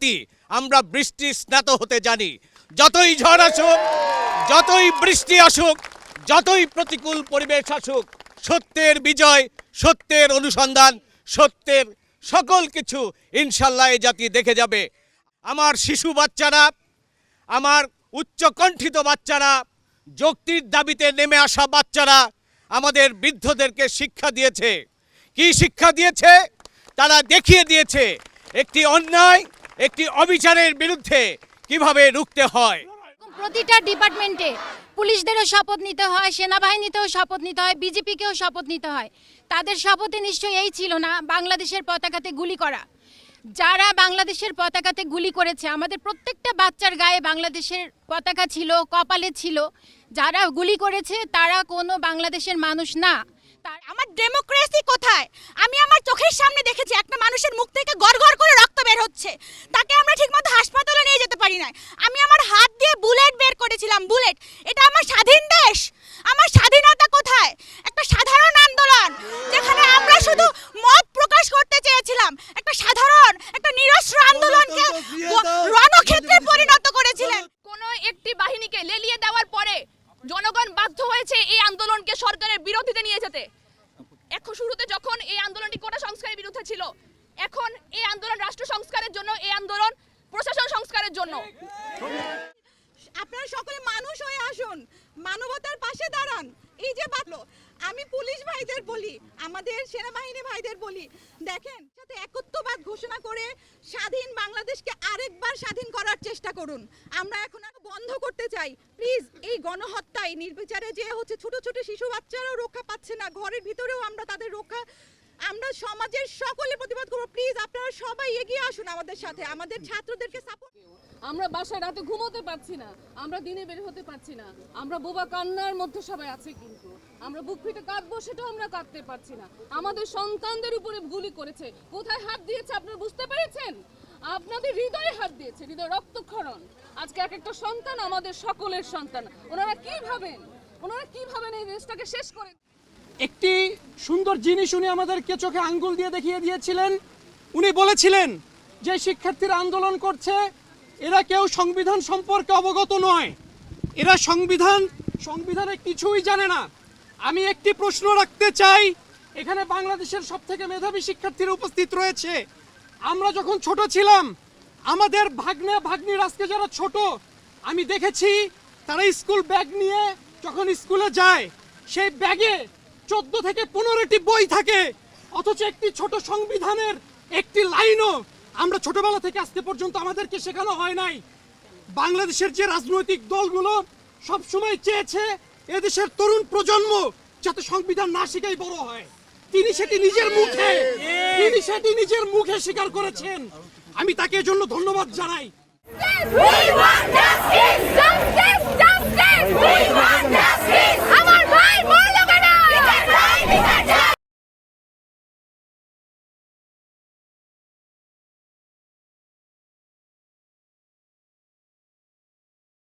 জাতি, আমরা বৃষ্টি স্নাত হতে জানি। যতই ঝড় আসুক, যতই বৃষ্টি আসুক, যতই প্রতিকূল পরিবেশ আসুক, সত্যের বিজয়, সত্যের অনুসন্ধান, সত্যের সকল কিছু ইনশাল্লাহ এই জাতি দেখে যাবে। আমার শিশু বাচ্চারা, আমার উচ্চকণ্ঠিত বাচ্চারা, যুক্তির দাবিতে নেমে আসা বাচ্চারা আমাদের বৃদ্ধদেরকে শিক্ষা দিয়েছে। কি শিক্ষা দিয়েছে? তারা দেখিয়ে দিয়েছে একটি অন্যায়, একটি অবিচারের বিরুদ্ধে কিভাবে রুখতে হয়। প্রতিটা ডিপার্টমেন্টে পুলিশদেরও শপথ নিতে হয়, সেনাবাহিনীতেও শপথ নিতে হয়, বিজেপিকেও শপথ নিতে হয়। তাদের শপথে নিশ্চয়ই এই ছিল না বাংলাদেশের পতাকাতে গুলি করা। যারা বাংলাদেশের পতাকাতে গুলি করেছে, আমাদের প্রত্যেকটা বাচ্চার গায়ে বাংলাদেশের পতাকা ছিল, কপালে ছিল। যারা গুলি করেছে তারা কোনো বাংলাদেশের মানুষ না। আমার ডেমোক্রেসি কোথায়? আমি আমার চোখের সামনে দেখেছি একটা মানুষের মুখ থেকে গড়গড় করে রক্ত বের হচ্ছে, তাকে আমরা ঠিকমতো হাসপাতালে নিয়ে যেতে পারি না। আমি আমার হাত দিয়ে বুলেট বের করেছিলাম, বুলেট। এটা আমার স্বাধীন দেশ, আমার স্বাধীনতা কোথায়? একটা সাধারণ আন্দোলন যেখানে আমরা শুধু মত প্রকাশ করতে চেয়েছিলাম, একটা সাধারণ, একটা নিরস্ত্র আন্দোলনকে রণক্ষেত্রে পরিণত করেছিলেন। কোনো একটি বাহিনীকে লেলিয়ে দেওয়ার পরে জনগণ বাধ্য হয়েছে এই আন্দোলনকে সরকারের বিরোধিতা নিয়ে যেতে। এখন শুরুতে যখন এই আন্দোলনটি কোটা সংস্কারের বিরুদ্ধে ছিল, এখন এই আন্দোলন রাষ্ট্র সংস্কারের জন্য, এই আন্দোলন প্রশাসন সংস্কারের জন্য। আপনারা সকলে মানুষ হয়ে আসুন, মানবতার পাশে দাঁড়ান। এই যে বাতলো, আমি পুলিশ ভাইদের বলি, আমাদের সেনাবাহিনী ভাইদের বলি, দেখেন সাথে একত্ববাদ ঘোষণা করে স্বাধীন বাংলাদেশকে আরেকবার স্বাধীন করার চেষ্টা করুন। আমরা এখন আর বন্ধ করতে চাই প্লিজ। এই গণহত্যায় নির্বিচারে যে হচ্ছে, ছোট ছোট শিশু বাচ্চারাও রক্ষা পাচ্ছে না, ঘরের ভিতরেও আমরা তাদের রক্ষা, আমরা সমাজের সকলে প্রতিবাদ করবো। প্লিজ আপনারা সবাই এগিয়ে আসুন আমাদের সাথে, আমাদের ছাত্রদেরকে সাপোর্ট। আমরা বাসায় রাতে ঘুমোতে পারছি না, আমরা দিনে বের হতে পারছি না, আমরা বোবা কান্নার মধ্যে সবাই আছি, কিন্তু আমরা বুক ফিটে কাঁদবো সেটাও আমরা কাঁদতে পারছি না। আমাদের সন্তানদের উপরে গুলি করেছে, কোথায় হাত দিয়েছে আপনারা বুঝতে পেরেছেন? আপনাদের হৃদয়ে হাত দিয়েছে, হৃদয় রক্তক্ষরণ। আজকে এক একটা সন্তান আমাদের সকলের সন্তান। ওনারা কি ভাবেন এই দেশটাকে শেষ করে? একটি সুন্দর জিনিস উনি আমাদেরকে চোখে আঙ্গুল দিয়ে দেখিয়ে দিয়েছিলেন। উনি বলেছিলেন যে শিক্ষার্থীরা আন্দোলন করছে, এরা কেউ সংবিধান সম্পর্কে অবগত নয়, এরা সংবিধানে কিছুই জানে না। আমি একটি প্রশ্ন রাখতে চাই, এখানে বাংলাদেশের সবথেকে মেধাবী শিক্ষার্থীরা উপস্থিত রয়েছে। আমরা যখন ছোট ছিলাম, আমাদের ভাগ্নির আজকে যারা ছোট, আমি দেখেছি তারা স্কুল ব্যাগ নিয়ে যখন স্কুলে যায়, সেই ব্যাগে 14 থেকে 15টি বই থাকে, অথচ একটি ছোট সংবিধানের একটি লাইনও আমরা ছোটবেলা থেকে আজকে পর্যন্ত আমাদেরকে শেখানো হয় নাই। বাংলাদেশের যে রাজনৈতিক দলগুলো সবসময় চেয়েছে এদেশের তরুণ প্রজন্ম যাতে সংবিধান না শিখেই বড় হয়, তিনি সেটি নিজের মুখে স্বীকার করেছেন। আমি তাকে এজন্য ধন্যবাদ জানাই।